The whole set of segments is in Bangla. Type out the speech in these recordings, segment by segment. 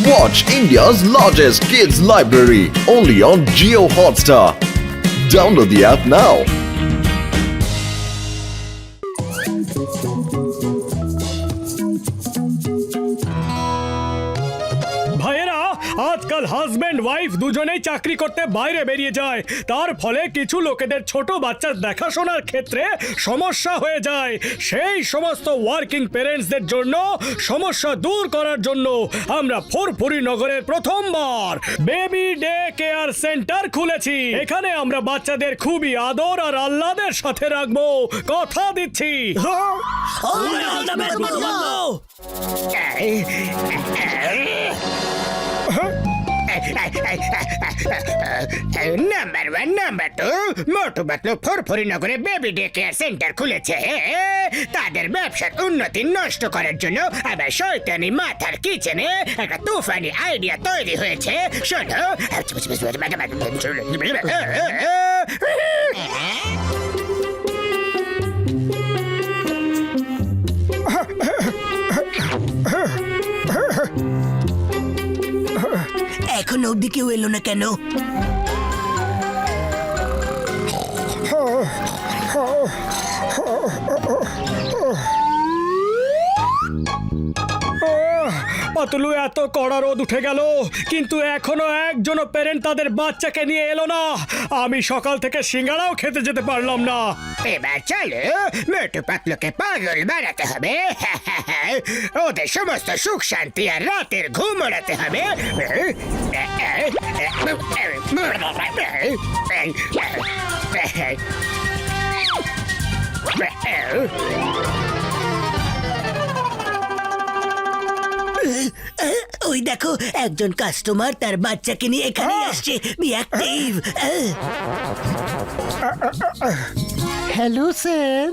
Watch India's largest kids library only on Jio Hotstar. Download the app now. ভাইয়েরা আজকাল হাজবেন্ড ওয়াইফ দুজনেই চাকরি করতে বাইরে বেরিয়ে যায়, তার ফলে কিছু লোকেদের ছোট বাচ্চার দেখাশোনার ক্ষেত্রে সমস্যা হয়ে যায়। সেই সমস্ত ওয়ার্কিং প্যারেন্টসদের জন্য সমস্যা দূর করার জন্য আমরা ফুরফুরি নগরের প্রথমবার বেবি ডে কেয়ার সেন্টার খুলেছি। এখানে আমরা বাচ্চাদের খুবই আদর আর আহ্লাদের সাথে রাখবো, কথা দিচ্ছি। Number one number two Motu Patlu ফুরফুরি নগরে বেবি ডে কেয়ার সেন্টার খুলেছে। তাদের ব্যবসার উন্নতি নষ্ট করার জন্য আবার শয়তানি মাথার কিচেনে একটা তুফানি আইডিয়া তৈরি হয়েছে। শোনো, এখন অবধি কেউ এলো না কেন? পাতলু, এত কড়া রোদ উঠে গেল কিন্তু এখনো একজনও প্যারেন্ট তাদের বাচ্চাকে নিয়ে এলো না। আমি সকাল থেকে সিঙ্গাড়াও খেতে যেতে পারলাম না। এবার চলো মোটু পাতলুকে পাগল বানাতে হবে। ওদের সমস্ত সুখ শান্তি আর রাতের ঘুম ওড়াতে হবে। ওই দেখো, একজন কাস্টমার তার বাচ্চাকে নিয়ে এখানে আসছে। B active. হ্যালো স্যার,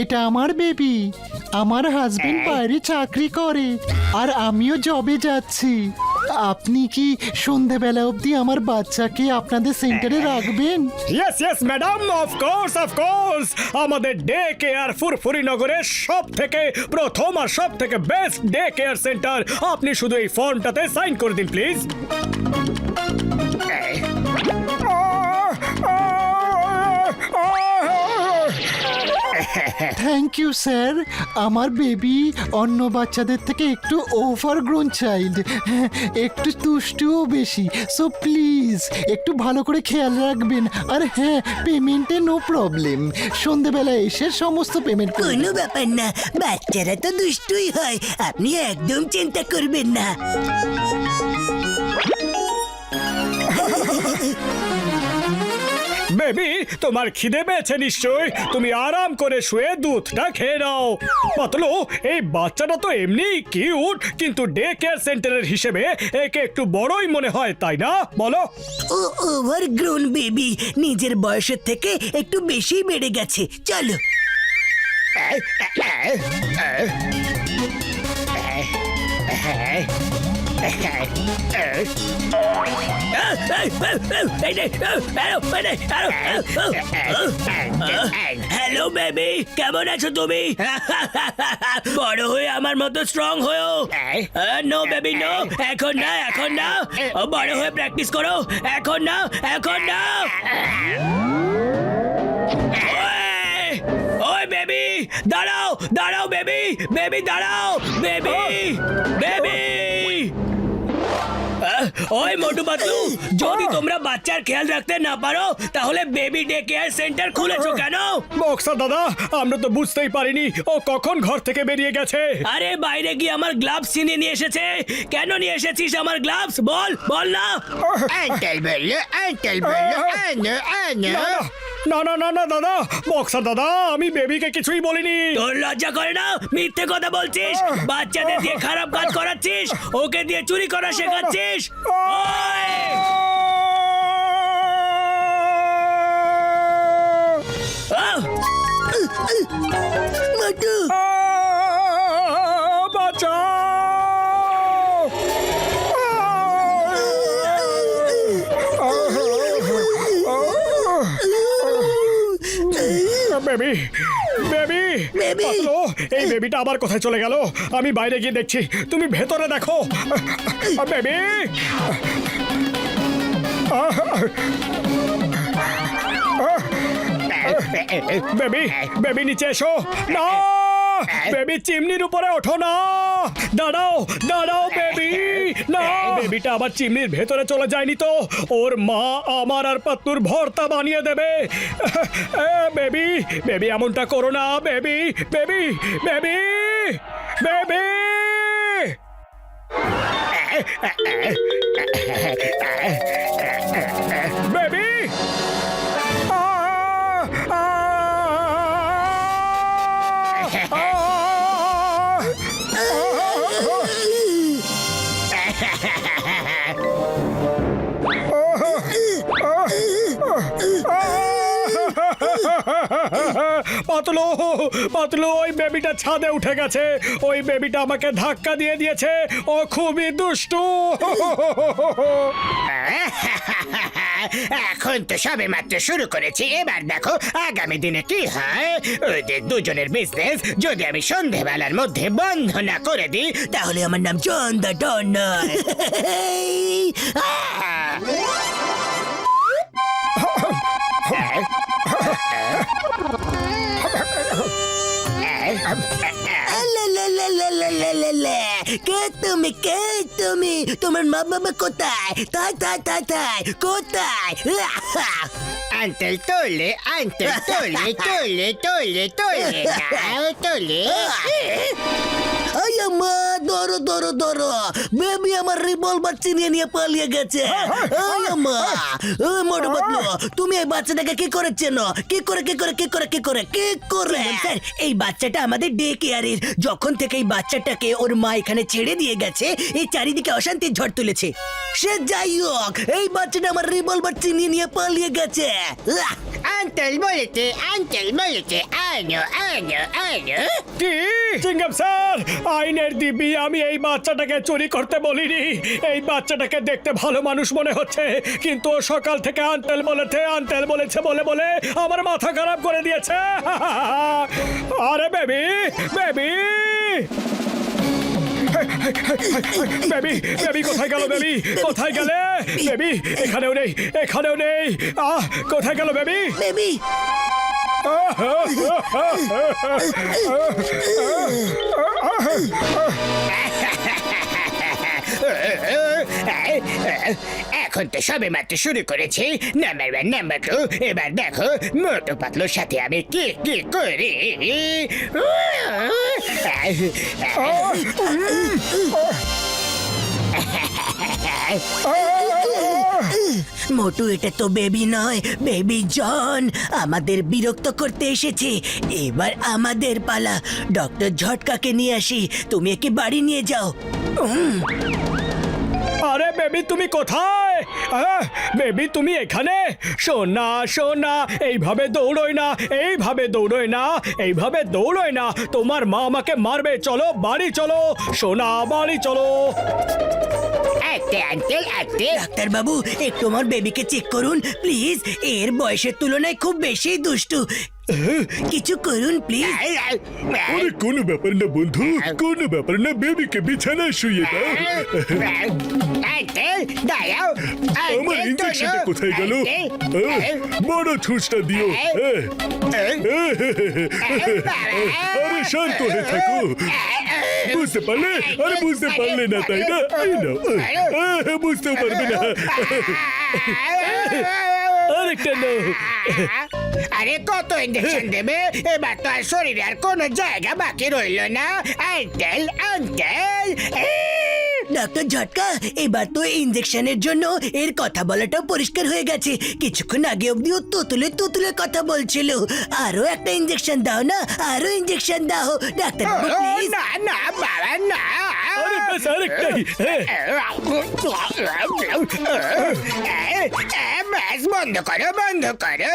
এটা আমার বেবি। আমার হাজবেন্ড বাইরে চাকরি করে আর আমিও জবে যাচ্ছি। আপনি কি সন্ধ্যাবেলা অবধি আমার বাচ্চাকে আপনাদের সেন্টারে রাখবেন? Yes yes madam, of course. আমাদের ডে কেয়ার ফুরফুরি নগরের সব থেকে প্রথম আর সব থেকে বেস্ট ডে কেয়ার সেন্টার। আপনি শুধু এই ফর্মটাতে সাইন করে দিন প্লিজ। Thank you sir. আমার বেবি অন্য বাচ্চাদের থেকে একটু ওভার গ্রোন চাইল্ড, একটু দুষ্টুও বেশি। সো প্লিজ একটু ভালো করে খেয়াল রাখবেন। আর হ্যাঁ, পেমেন্টে নো প্রবলেম। সন্ধেবেলা এসে সমস্ত পেমেন্ট করবেন। কোনো ব্যাপার না, বাচ্চারা তো দুষ্টুই হয়, আপনি একদম চিন্তা করবেন না। বেবি, তোমার খিদে পেয়েছে নিশ্চয়। তুমি আরাম করে শুয়ে দুধটা খেয়ে নাও। পাতলু, এই বাচ্চাটা তো এমনি কিউট, কিন্তু ডে কেয়ার সেন্টারের হিসেবে একে একটু বড়ই মনে হয়, তাই না বলো? ও ওভার গ্রোন বেবি, নিজের বয়সের থেকে একটু বেশি বেড়ে গেছে। চলো। হ্যালো বেবি, কেমন আছো তুমি? বড় হয়ে আমার মতো স্ট্রং হয়েও। নো বেবি নো, এখন না, এখন না। বড় হয়ে প্র্যাকটিস করো। এখন না, এখন না। ওই বেবি, দাঁড়াও দাঁড়াও বেবি, বেবি দাঁড়াও, বেবি বেবি। ওই মোটু পাতলু, যদি তোমরা বাচ্চার খেয়াল রাখতে না পারো তাহলে বেবি ডে কেয়ার সেন্টার খুলেছো কেন? বক্সার দাদা, আমরা তো বুঝতেই পারিনি ও কখন ঘর থেকে বেরিয়ে গেছে। আরে বাইরে গিয়ে আমার গ্লাভস ছিনিয়ে নিয়ে এসেছে। কেন নিয়ে এসেছিস আমার গ্লাভস? বল বল না। আঙ্কেল বললো, আঙ্কেল বললো, না না না না দাদা, বক্সার দাদা, আমি বেবিকে কিছুই বলিনি। তোর লজ্জা করে না? মিথ্যে কথা বলছিস, বাচ্চাদের দিয়ে খারাপ কাজ করাচ্ছিস, ওকে দিয়ে চুরি করা শেখাচ্ছিস। মোটু, বেবি বেবি বেবি। পাতলু, এই বেবিটা আবার কোথায় চলে গেল? আমি বাইরে গিয়ে দেখছি, তুমি ভেতরে দেখো। বেবি বেবি বেবি নিচে এসো। না বেবি, চিমনির উপরে ওঠো না। দাঁড়াও দাঁড়াও বেবি, না বেবিটা আবার চিমনির ভেতরে চলে যায়নি তো? ওর মা আমার আর পাতলুর ভর্তা বানিয়ে দেবে। বেবি বেবি এমনটা করো না baby, baby baby baby. Baby Patlu Patlu, ওই বেবিটা ছাদে উঠে গেছে। ওই বেবিটা আমাকে ধাক্কা দিয়ে দিয়েছে। ও খুবই দুষ্টু। এখন তো সবে মাত্র শুরু করেছি, এবার দেখো আগামী দিনে কি হয়। ওদের দুজনের বিজনেস যদি আমি সন্ধেবেলার মধ্যে বন্ধ না করে দিই, তাহলে আমার নাম জন দ্য ডন নয়। কে তুমি, কে তুমি? তোমার মা বাবা কোথায়? তাই তাই তাই তাই কোথায়? আঙ্কেল তোলে, আঙ্কেল তোলে, তোলে তোলে তোলে তোলে। মা ধরো ধরো ধরো, বেবি আমার রিভলভার চিনিয়ে নিয়ে পালিয়ে গেছে। মা মোটু পাতলু, তুমি এই বাচ্চাটাকে কি করেছেন? কি করে কি করে কি করে কি করে কি করে? স্যার, এই বাচ্চাটা আমাদের ডে কেয়ারের। যখন থেকে এই বাচ্চাটাকে ওর মা এখানে ছেড়ে দিয়ে গেছে, এই চারিদিকে অশান্তির ঝড় তুলেছে। সে যাই হোক, এই বাচ্চাটা আমার রিভলভার চিনিয়ে নিয়ে পালিয়ে গেছে। আঙ্কেল বলেছে, আঙ্কেল বলেছে, আনো আনো আনো। কি চিঙ্গাম স্যার, আইনের দিব্যি আমি এই বাচ্চাটাকে চুরি করতে বলিনি। এই বাচ্চাটাকে দেখতে ভালো মানুষ মনে হচ্ছে, কিন্তু ও সকাল থেকে আন্টেল বলেছে বলে বলে আমার মাথা খারাপ করে দিয়েছে। আরে বেবি বেবি বেবি বেবি কোথায় গেল? বেবি কোথায় গেলে? বেবি এখানেও নেই, এখানেও নেই। কোথায় গেল বেবি? বেবি এখন তো সবে মাত্র শুরু করেছি। নাম্বার 1 নাম্বার 2, এবার দেখো মোটু পাতলুর সাথে আমি কি কি করি। মোটু, এটা তো বেবি নয়, বেবি জন আমাদের বিরক্ত করতে এসেছে। এবার আমাদের পালা। ডক্টর ঝটকাকে নিয়ে আসি, তুমি একে বাড়ি নিয়ে যাও। আরে বেবি তুমি কোথায়? বেবি তুমি এখানে? সোনা সোনা, এইভাবে দৌড়োয় না, এইভাবে দৌড়োয় না, এইভাবে দৌড়োয় না। তোমার মা আমাকে মারবে। চলো বাড়ি চলো সোনা, বাড়ি চলো। আঙ্কেল আঙ্কেল, ডাক্তার বাবু, একটু আমার বেবিকে চেক করুন প্লিজ। এর বয়সের তুলনায় খুব বেশি দুষ্টু। কিছু করুন প্লিজ। আরে কোনো ব্যাপার না বন্ধু, কোনো ব্যাপার না। বেবিকে বিছানায় শুয়ে দাও। আঙ্কেল দাঁড়াও। আমার ইঞ্জেকশনটা কোথায় গেল? বড় ছুঁচটা দিও। আরে শান্ত হয়ে থাকো। বুঝতে পারলে? আরে বুঝতে পারলে না তাই না? এই নাও। বুঝতেও পারবে না। আরেকটা নাও। আরে কত ইঞ্জেকশন দেবে? এবার তো আর শরীরে আর কোনো জায়গা বাকি রইল না। Uncle uncle. ডাক্তার ঝটকা, এবার তো ইনজেকশনের জন্য এর কথা বলাটাও পরিষ্কার হয়ে গেছে। কিছুক্ষণ আগে অব্দিও তুতুলে তুতুলে কথা বলছিল। আরো একটা ইনজেকশন দাও না, আরো ইনজেকশন দাও ডাক্তার বাবু, প্লিজ। না না বাবা না। আরে স্যার একটাই ব্যাস বন্ধ করো বন্ধ করো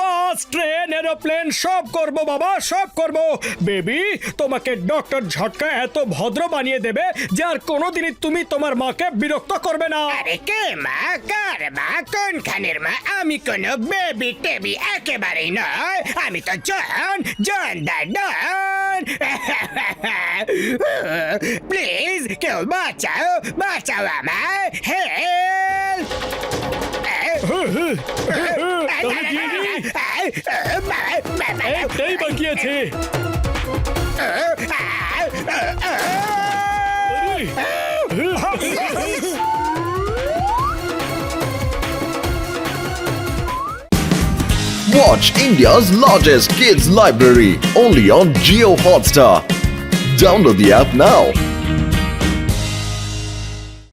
বাস ট্রেন এরোপ্লেন সব করব বাবা সব করব বেবি তোমাকে ডক্টর ঝটকা এত ভদ্র বানিয়ে দেবে যে আর কোনোদিনই তুমি তোমার মাকে বিরক্ত করবে না আরে কে মা কার মা কোনখানের মা আমি কোনো বেবি টেবি একেবারেই নয় আমি তো জন দা ডন প্লিজ কেউ বাঁচাও বাঁচাও আমায় হেল্প তাহলে দিয়ে দিই? একটাই বাকি আছে Watch India's largest kids library only on Geo Hotstar. Download the app now.